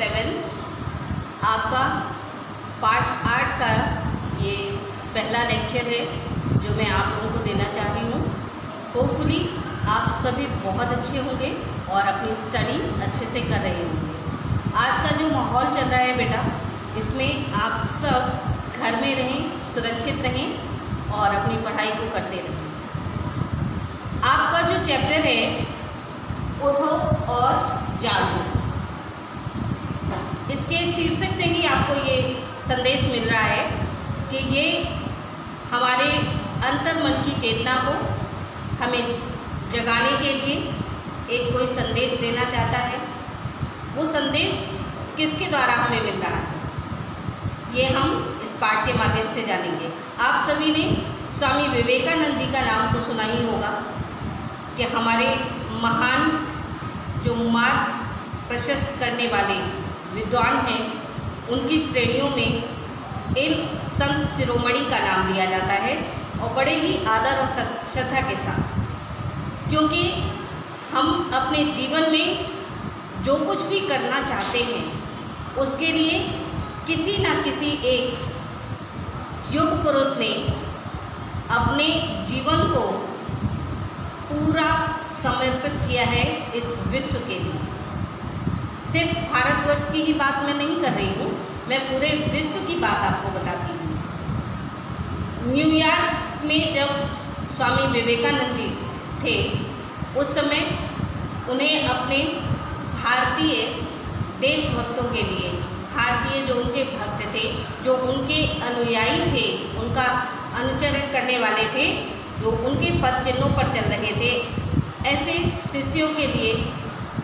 7 आपका पार्ट 8 का ये पहला लेक्चर है जो मैं आप लोगों को देना चाह रही हूँ। होपफुली आप सभी बहुत अच्छे होंगे और अपनी स्टडी अच्छे से कर रहे होंगे। आज का जो माहौल चल रहा है बेटा, इसमें आप सब घर में रहें, सुरक्षित रहें और अपनी पढ़ाई को करते रहें। आपका जो चैप्टर है उठो और जागो, इसके शीर्षक से ही आपको ये संदेश मिल रहा है कि ये हमारे अंतर्मन की चेतना को हमें जगाने के लिए एक कोई संदेश देना चाहता है। वो संदेश किसके द्वारा हमें मिल रहा है, ये हम इस पाठ के माध्यम से जानेंगे। आप सभी ने स्वामी विवेकानंद जी का नाम तो सुना ही होगा कि हमारे महान जो मार्ग प्रशस्त करने वाले विद्वान हैं, उनकी श्रेणियों में इन संत शिरोमणि का नाम लिया जाता है और बड़े ही आदर और श्रद्धा के साथ, क्योंकि हम अपने जीवन में जो कुछ भी करना चाहते हैं उसके लिए किसी न किसी एक युग पुरुष ने अपने जीवन को पूरा समर्पित किया है इस विश्व के लिए। सिर्फ भारतवर्ष की ही बात मैं नहीं कर रही हूँ, मैं पूरे विश्व की बात आपको बताती हूँ। न्यूयॉर्क में जब स्वामी विवेकानंद जी थे, उस समय उन्हें अपने भारतीय देशभक्तों के लिए, भारतीय जो उनके भक्त थे, जो उनके अनुयायी थे, उनका अनुचरण करने वाले थे, जो उनके पद चिन्हों पर चल रहे थे, ऐसे शिष्यों के लिए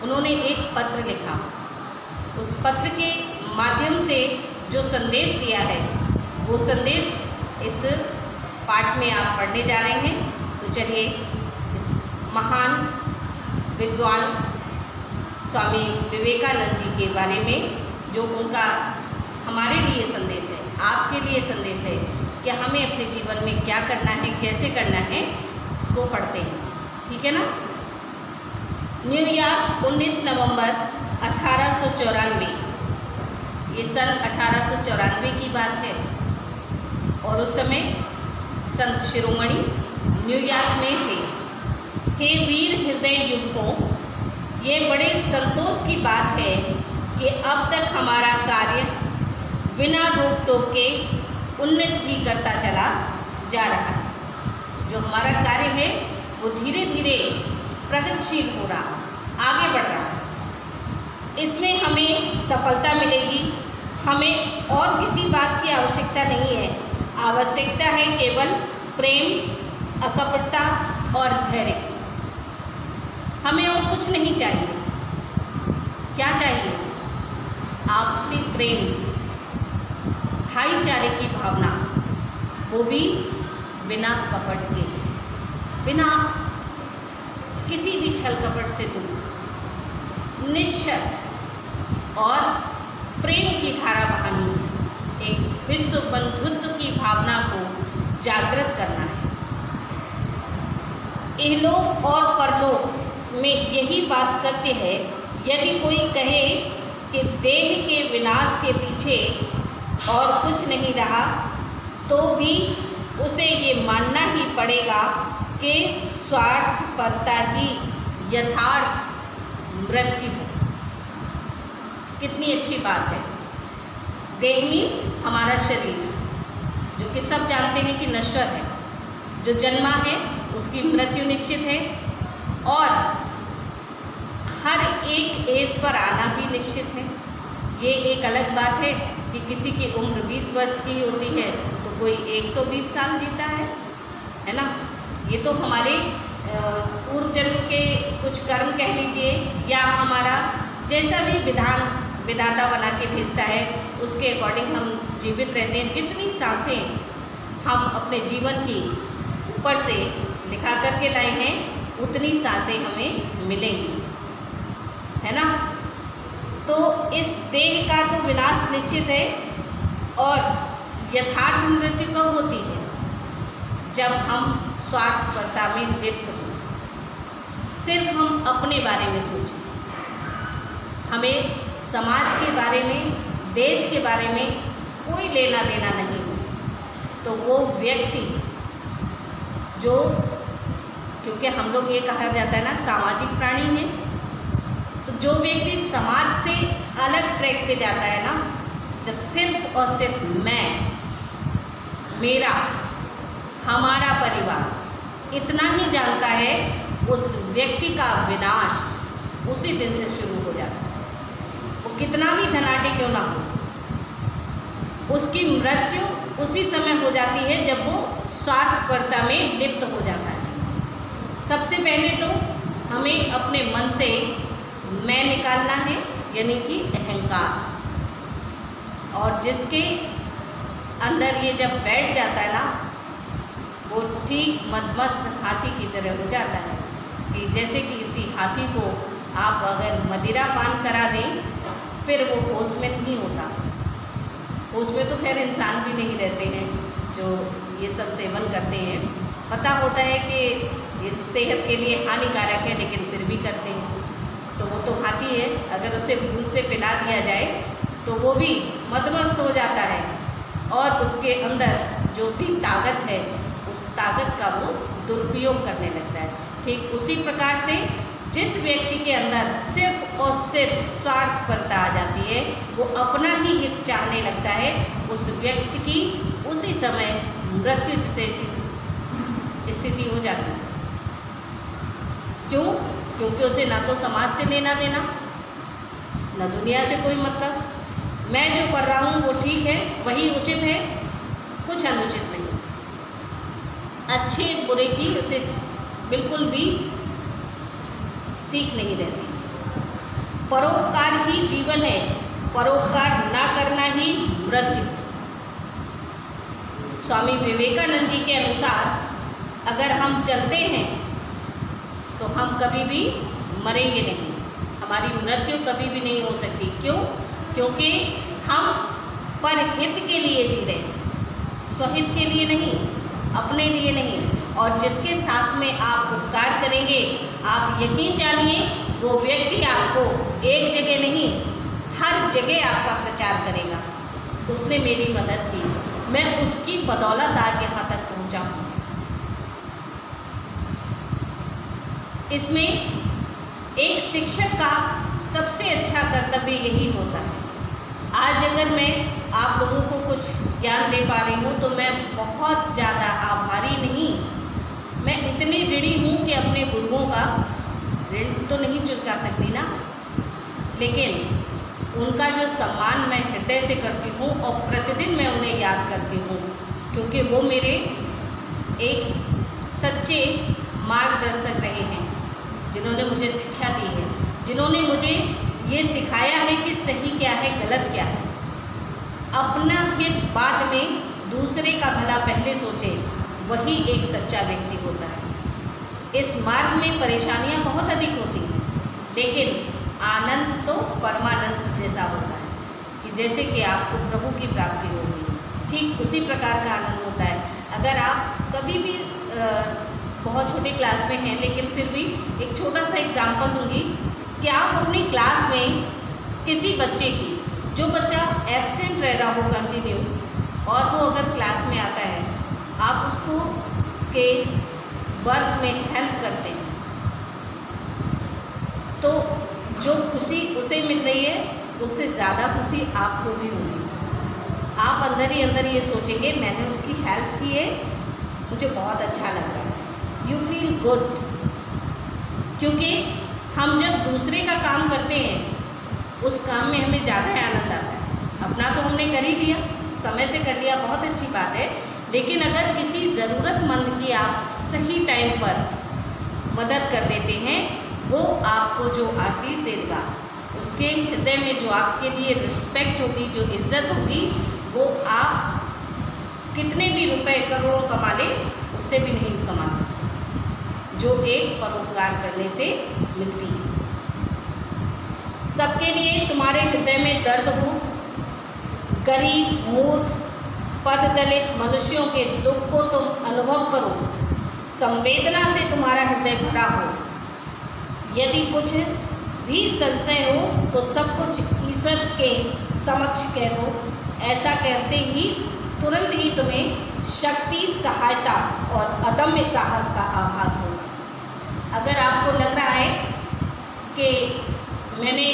उन्होंने एक पत्र लिखा। उस पत्र के माध्यम से जो संदेश दिया है, वो संदेश इस पाठ में आप पढ़ने जा रहे हैं। तो चलिए इस महान विद्वान स्वामी विवेकानंद जी के बारे में जो उनका हमारे लिए संदेश है, आपके लिए संदेश है कि हमें अपने जीवन में क्या करना है, कैसे करना है, इसको पढ़ते हैं। ठीक है ना। न्यूयॉर्क 19 नवंबर 1894, ये सन 1894 की बात है और उस समय संत शिरोमणि न्यूयॉर्क में थे। हे वीर हृदय युवकों, ये बड़े संतोष की बात है कि अब तक हमारा कार्य बिना रोक टोक के उन्नत ही करता चला जा रहा है। जो हमारा कार्य है वो धीरे धीरे प्रगतिशील हो रहा, आगे बढ़ रहा है। इसमें हमें सफलता मिलेगी। हमें और किसी बात की आवश्यकता नहीं है। आवश्यकता है केवल प्रेम, अकपटता और धैर्य। हमें और कुछ नहीं चाहिए। क्या चाहिए? आपसी प्रेम, भाईचारे की भावना, वो भी बिना कपट के, बिना किसी भी छल कपट से दूर, निश्चल और प्रेम की धारा बहानी है। एक विश्व बंधुत्व की भावना को जागृत करना है। इहलोक और परलोक में यही बात सत्य है। यदि कोई कहे कि देह के विनाश के पीछे और कुछ नहीं रहा, तो भी उसे ये मानना ही पड़ेगा कि स्वार्थपरता ही यथार्थ मृत्यु है। कितनी अच्छी बात है। देह मीन्स हमारा शरीर, जो कि सब जानते हैं कि नश्वर है। जो जन्मा है उसकी मृत्यु निश्चित है और हर एक एज पर आना भी निश्चित है। ये एक अलग बात है कि किसी की उम्र 20 वर्ष की होती है तो कोई 120 साल जीता है ना। ये तो हमारे पूर्व जन्म के कुछ कर्म कह लीजिए, या हमारा जैसा भी विधाता बना के भेजता है उसके अकॉर्डिंग हम जीवित रहते हैं। जितनी सांसें हम अपने जीवन की ऊपर से लिखा करके लाए हैं, उतनी सांसें हमें मिलेंगी, है ना। तो इस देह का तो विनाश निश्चित है और यथार्थ मृत्यु कब होती है? जब हम स्वार्थपरता में लिप्त हों, सिर्फ हम अपने बारे में सोचें। हमें समाज के बारे में, देश के बारे में कोई लेना देना नहीं हो, तो वो व्यक्ति जो, क्योंकि हम लोग ये कहा जाता है ना सामाजिक प्राणी है, तो जो व्यक्ति समाज से अलग ट्रैक पे जाता है ना, जब सिर्फ और सिर्फ मैं, मेरा, हमारा परिवार इतना ही जानता है, उस व्यक्ति का विनाश उसी दिन से शुरू हो जाता है। वो कितना भी धनाढ्य क्यों ना हो, उसकी मृत्यु उसी समय हो जाती है जब वो स्वार्थपरता में लिप्त हो जाता है। सबसे पहले तो हमें अपने मन से मैं निकालना है, यानी कि अहंकार, और जिसके अंदर ये जब बैठ जाता है ना, वो ठीक मदमस्त हाथी की तरह हो जाता है कि जैसे कि किसी हाथी को आप अगर मदिरा पान करा दें, फिर वो होश में नहीं होता। होश में तो खैर इंसान भी नहीं रहते हैं जो ये सब सेवन करते हैं, पता होता है कि ये सेहत के लिए हानिकारक है, लेकिन फिर भी करते हैं। तो वो तो हाथी है, अगर उसे भूल से पिला दिया जाए तो वो भी मदमस्त हो जाता है, और उसके अंदर जो भी ताकत है, उस ताकत का वो दुरुपयोग करने लगता है। ठीक उसी प्रकार से जिस व्यक्ति के अंदर सिर्फ और सिर्फ स्वार्थपरता आ जाती है, वो अपना ही हित चाहने लगता है, उस व्यक्ति की उसी समय मृत्यु जैसी स्थिति हो जाती है। क्यों? क्योंकि उसे ना तो समाज से लेना देना, ना दुनिया से कोई मतलब। मैं जो कर रहा हूँ वो ठीक है, वही उचित है, कुछ अनुचित नहीं। अच्छे बुरे की उसे बिल्कुल भी सीख नहीं रहती। परोपकार ही जीवन है, परोपकार ना करना ही मृत्यु। स्वामी विवेकानंद जी के अनुसार अगर हम चलते हैं तो हम कभी भी मरेंगे नहीं, हमारी मृत्यु कभी भी नहीं हो सकती। क्यों? क्योंकि हम परहित के लिए जी रहे हैं, स्वहित के लिए नहीं, अपने लिए नहीं। और जिसके साथ में आप उपकार करेंगे, आप यकीन जानिए वो व्यक्ति आपको एक जगह नहीं, हर जगह आपका प्रचार करेगा। उसने मेरी मदद की, मैं उसकी बदौलत आज यहाँ तक पहुँचा हूँ। इसमें एक शिक्षक का सबसे अच्छा कर्तव्य यही होता है। आज अगर मैं आप लोगों को कुछ ज्ञान दे पा रही हूँ तो मैं बहुत ज़्यादा आभारी नहीं, मैं इतनी ऋणी हूँ कि अपने गुरुओं का ऋण तो नहीं चुका सकती ना, लेकिन उनका जो सम्मान मैं हृदय से करती हूँ और प्रतिदिन मैं उन्हें याद करती हूँ, क्योंकि वो मेरे एक सच्चे मार्गदर्शक रहे हैं, जिन्होंने मुझे शिक्षा दी है, जिन्होंने मुझे ये सिखाया है कि सही क्या है, गलत क्या है। अपना हित बाद में, दूसरे का भला पहले सोचें, वही एक सच्चा व्यक्ति होता है। इस मार्ग में परेशानियां बहुत अधिक होती हैं, लेकिन आनंद तो परमानंद जैसा होता है कि जैसे कि आपको प्रभु की प्राप्ति होगी, ठीक उसी प्रकार का आनंद होता है। अगर आप कभी भी बहुत छोटी क्लास में हैं, लेकिन फिर भी एक छोटा सा एग्जाम्पल दूंगी कि आप अपनी क्लास में किसी बच्चे की, जो बच्चा एब्सेंट रह रहा हो कंटिन्यू, और वो अगर क्लास में आता है, आप उसको उसके वर्क में हेल्प करते हैं, तो जो खुशी उसे मिल रही है उससे ज़्यादा खुशी आपको भी होगी। आप अंदर ही अंदर ये सोचेंगे मैंने उसकी हेल्प की है, मुझे बहुत अच्छा लग रहा है, यू फील गुड। क्योंकि हम जब दूसरे का काम करते हैं उस काम में हमें ज़्यादा आनंद आता है। अपना तो हमने कर ही लिया, समय से कर लिया, बहुत अच्छी बात है, लेकिन अगर किसी ज़रूरतमंद की आप सही टाइम पर मदद कर देते हैं, वो आपको जो आशीष देगा, उसके हृदय में जो आपके लिए रिस्पेक्ट होगी, जो इज्जत होगी, वो आप कितने भी रुपए करोड़ों कमा लें उससे भी नहीं कमा सकते, जो एक परोपकार करने से मिलती है। सबके लिए तुम्हारे हृदय में दर्द हो, गरीब, मूर्ख, पद दलित मनुष्यों के दुख को तुम अनुभव करो, संवेदना से तुम्हारा हृदय भरा हो। यदि कुछ भी संशय हो तो सब कुछ ईश्वर के समक्ष कह दो। ऐसा करते ही तुरंत ही तुम्हें शक्ति, सहायता और अदम्य साहस का आभास होगा। अगर आपको लग रहा है कि मैंने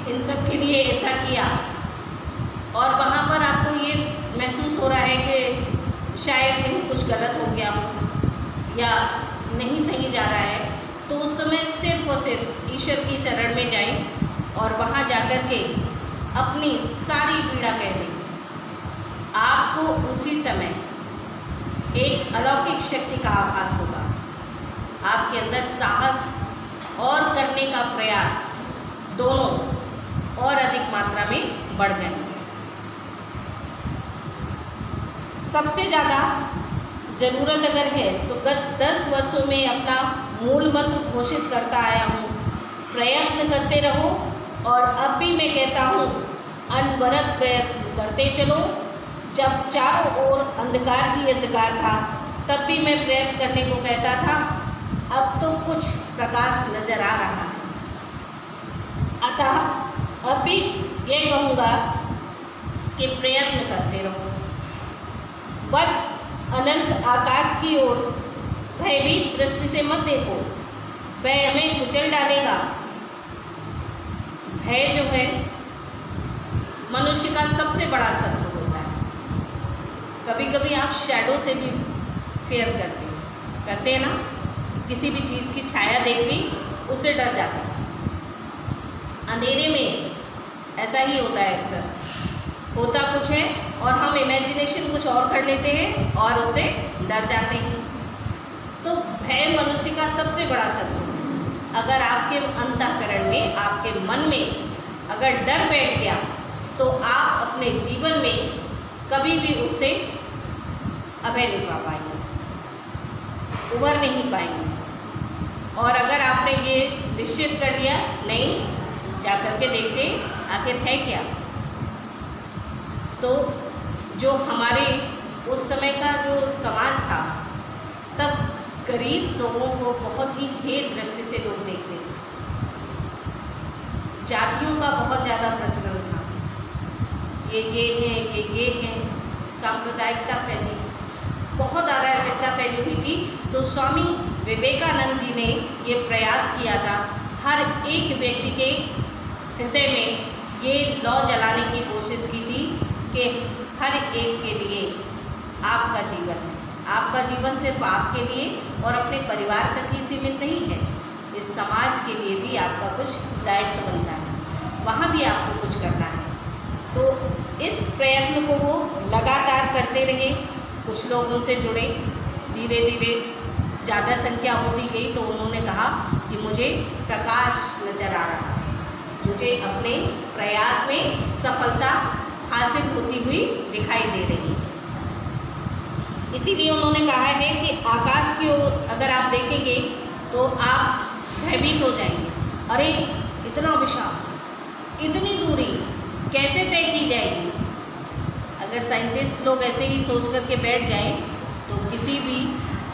इन सब के लिए ऐसा किया और वहाँ पर आपको ये महसूस हो रहा है कि शायद कहीं कुछ गलत हो गया हो या नहीं सही जा रहा है, तो उस समय सिर्फ और सिर्फ ईश्वर की शरण में जाएं और वहाँ जाकर के अपनी सारी पीड़ा कह दें। आपको उसी समय एक अलौकिक शक्ति का आभास होगा। आपके अंदर साहस और करने का प्रयास दोनों और अधिक मात्रा में बढ़ जाएंगे। सबसे ज़्यादा ज़रूरत अगर है तो गत 10 वर्षों में अपना मूल मंत्र घोषित करता आया हूँ, प्रयत्न करते रहो। और अब भी मैं कहता हूँ, अनवरत प्रयत्न करते चलो। जब चारों ओर अंधकार ही अंधकार था, तब भी मैं प्रयत्न करने को कहता था। अब तो कुछ प्रकाश नजर आ रहा है। अतः अब भी ये कहूँगा कि प्रयत्न करते रहो। बस अनंत आकाश की ओर भयभीत दृष्टि से मत देखो, वह हमें कुचल डालेगा। भय जो है मनुष्य का सबसे बड़ा शत्रु होता है। कभी कभी आप शैडो से भी फेयर करते हैं ना, किसी भी चीज़ की छाया देख ली उससे डर जाते हैं। अंधेरे में ऐसा ही होता है, अक्सर होता कुछ है और हम इमेजिनेशन कुछ और कर लेते हैं और उससे डर जाते हैं। तो भय मनुष्य का सबसे बड़ा शत्रु है। अगर आपके अंतःकरण में, आपके मन में अगर डर बैठ गया तो आप अपने जीवन में कभी भी उससे अभय नहीं पा पाएंगे, उबर नहीं पाएंगे। और अगर आपने ये निश्चित कर लिया, नहीं जा कर के देखते आखिर है क्या, तो जो हमारे उस समय का जो समाज था, तब गरीब लोगों को बहुत ही हेय दृष्टि से लोग देखते थे। जातियों का बहुत ज़्यादा प्रचलन था, ये हैं, ये हैं। सांप्रदायिकता फैली, बहुत अराजकता फैली हुई थी। तो स्वामी विवेकानंद जी ने ये प्रयास किया था, हर एक व्यक्ति के हृदय में ये लौ जलाने की कोशिश की थी कि हर एक के लिए आपका जीवन है। आपका जीवन सिर्फ आपके लिए और अपने परिवार तक ही सीमित नहीं है, इस समाज के लिए भी आपका कुछ दायित्व बनता है, वहाँ भी आपको कुछ करना है। तो इस प्रयत्न को वो लगातार करते रहे। कुछ लोग उनसे जुड़े, धीरे धीरे ज़्यादा संख्या होती गई तो उन्होंने कहा कि मुझे प्रकाश नज़र आ रहा है, मुझे अपने प्रयास में सफलता हासिल होती हुई दिखाई दे रही है। इसीलिए उन्होंने कहा है कि आकाश की ओर अगर आप देखेंगे तो आप भयभीत हो जाएंगे। अरे इतना विशाल, इतनी दूरी कैसे तय की जाएगी? अगर साइंटिस्ट लोग ऐसे ही सोच करके बैठ जाएं तो किसी भी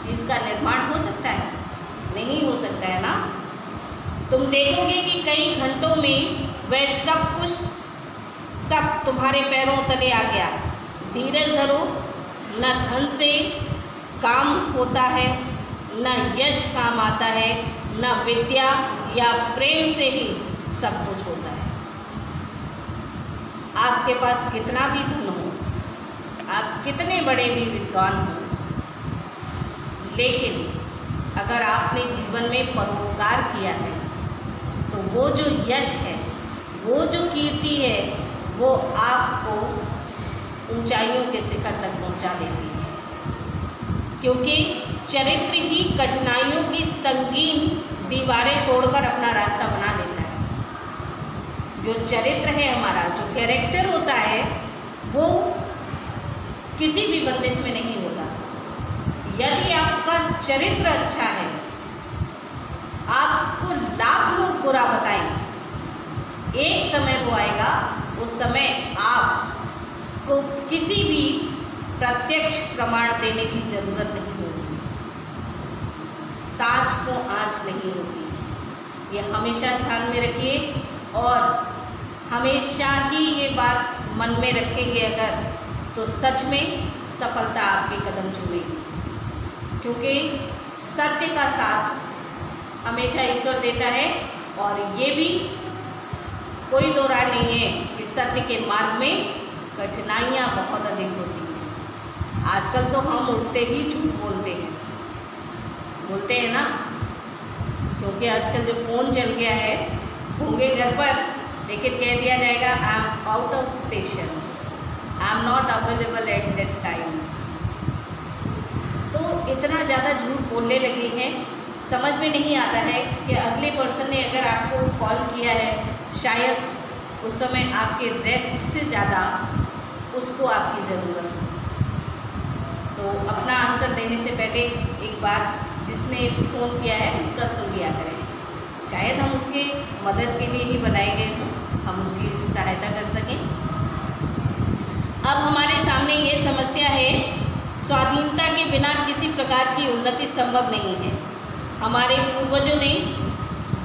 चीज़ का निर्माण हो सकता है? नहीं हो सकता है ना। तुम देखोगे कि कई घंटों में वह सब कुछ सब तुम्हारे पैरों तले आ गया। धीरज धरो, न धन से काम होता है, न यश काम आता है, न विद्या या प्रेम से ही सब कुछ होता है। आपके पास कितना भी धन हो, आप कितने बड़े भी विद्वान हो, लेकिन अगर आपने जीवन में परोपकार किया है तो वो जो यश है, वो जो कीर्ति है, वो आपको ऊंचाइयों के शिखर तक पहुंचा देती है। क्योंकि चरित्र ही कठिनाइयों की संगीन दीवारें तोड़कर अपना रास्ता बना देता है। जो चरित्र है हमारा, जो कैरेक्टर होता है, वो किसी भी बंदिश में नहीं होता। यदि आपका चरित्र अच्छा है, आपको लाख लोग बुरा बताएं, एक समय वो आएगा, उस समय आपको किसी भी प्रत्यक्ष प्रमाण देने की जरूरत नहीं होगी। सांच को आँच नहीं होगी, ये हमेशा ध्यान में रखिए। और हमेशा ही ये बात मन में रखेंगे अगर, तो सच में सफलता आपके कदम चूमेगी। क्योंकि सत्य का साथ हमेशा ईश्वर देता है, और ये भी कोई दो राय नहीं है कि सत्य के मार्ग में कठिनाइयाँ बहुत अधिक होती हैं। आजकल तो हम उठते ही झूठ बोलते हैं ना, क्योंकि आजकल जो फ़ोन चल गया है, होंगे घर पर लेकिन कह दिया जाएगा I am out of station, I am not available at that time. तो इतना ज़्यादा झूठ बोलने लगे हैं, समझ में नहीं आता है कि अगले पर्सन ने अगर आपको कॉल किया है, शायद उस समय आपके रेस्ट से ज़्यादा उसको आपकी ज़रूरत हो। तो अपना आंसर देने से पहले एक बार जिसने फ़ोन किया है उसका सुन लिया करें। शायद हम उसके मदद के लिए ही बनाए गए हों, हम उसकी सहायता कर सकें। अब हमारे सामने ये समस्या है, स्वाधीनता के बिना किसी प्रकार की उन्नति संभव नहीं है। हमारे पूर्वजों ने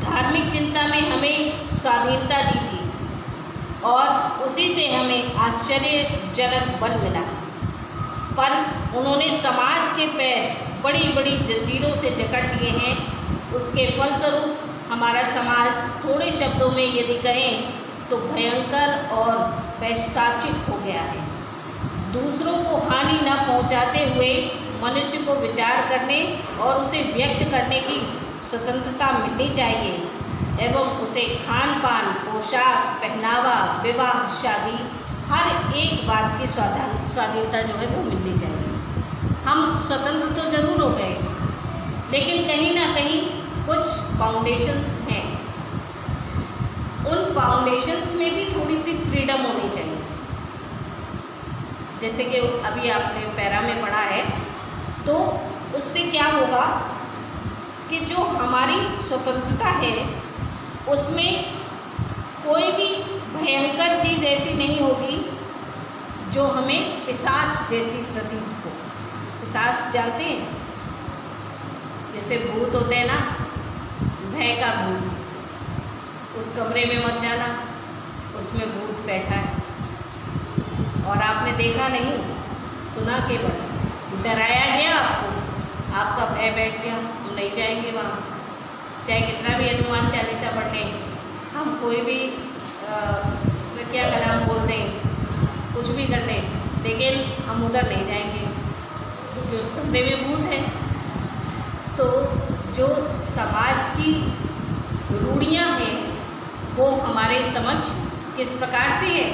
धार्मिक चिंता में हमें स्वाधीनता दी थी और उसी से हमें आश्चर्यजनक बल मिला, पर उन्होंने समाज के पैर बड़ी बड़ी जंजीरों से जकड़ लिए हैं। उसके फलस्वरूप हमारा समाज थोड़े शब्दों में यदि कहें तो भयंकर और पैशाचिक हो गया है। दूसरों को हानि न पहुंचाते हुए मनुष्य को विचार करने और उसे व्यक्त करने की स्वतंत्रता मिलनी चाहिए, एवं उसे खान पान, पोशाक, पहनावा, विवाह, शादी, हर एक बात की स्वाधीनता जो है वो मिलनी चाहिए। हम स्वतंत्र तो जरूर हो गए, लेकिन कहीं ना कहीं कुछ फाउंडेशंस हैं, उन फाउंडेशंस में भी थोड़ी सी फ्रीडम होनी चाहिए। जैसे कि अभी आपने पैरा में पढ़ा है, तो उससे क्या होगा कि जो हमारी स्वतंत्रता है उसमें कोई भी भयंकर चीज़ ऐसी नहीं होगी जो हमें पिशाच जैसी प्रतीत हो। पिशाच जानते हैं, जैसे भूत होते हैं ना, भय का भूत। उस कमरे में मत जाना, उसमें भूत बैठा है और आपने देखा नहीं, सुना केवल, डराया गया आपको, आपका भय बैठ गया, हम नहीं जाएंगे वहाँ। चाहे कितना भी हनुमान चालीसा पढ़ लें, हम कोई भी क्या कलाम बोल दें, कुछ भी कर लें, लेकिन हम उधर नहीं जाएंगे क्योंकि उस कमरे में भूत है। तो जो समाज की रूढ़ियाँ हैं वो हमारे समझ किस प्रकार से है,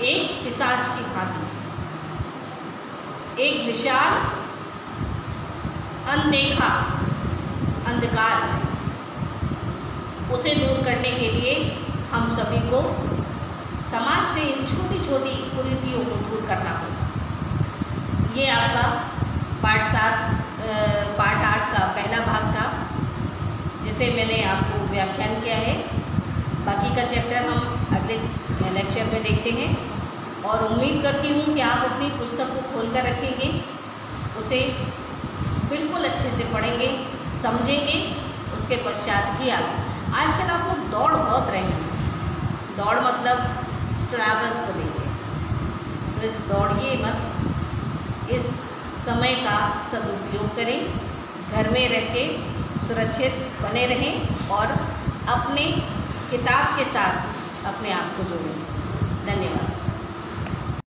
एक पिशाच की भांति, एक विशाल अनदेखा अंधकार है। उसे दूर करने के लिए हम सभी को समाज से इन छोटी छोटी कुरीतियों को दूर करना होगा। ये आपका पार्ट 8 का पहला भाग था, जिसे मैंने आपको व्याख्यान किया है। बाकी का चैप्टर हम अगले लेक्चर में देखते हैं, और उम्मीद करती हूँ कि आप अपनी पुस्तक को खोल कर रखेंगे, उसे बिल्कुल अच्छे से पढ़ेंगे, समझेंगे, उसके पश्चात ही आप। आजकल आप लोग दौड़ बहुत रहे हैं, दौड़ मतलब सिलेबस को लेके, तो इस दौड़िए मत, इस समय का सदुपयोग करें, घर में रह के सुरक्षित बने रहें और अपने किताब के साथ अपने आप को जोड़ें। धन्यवाद।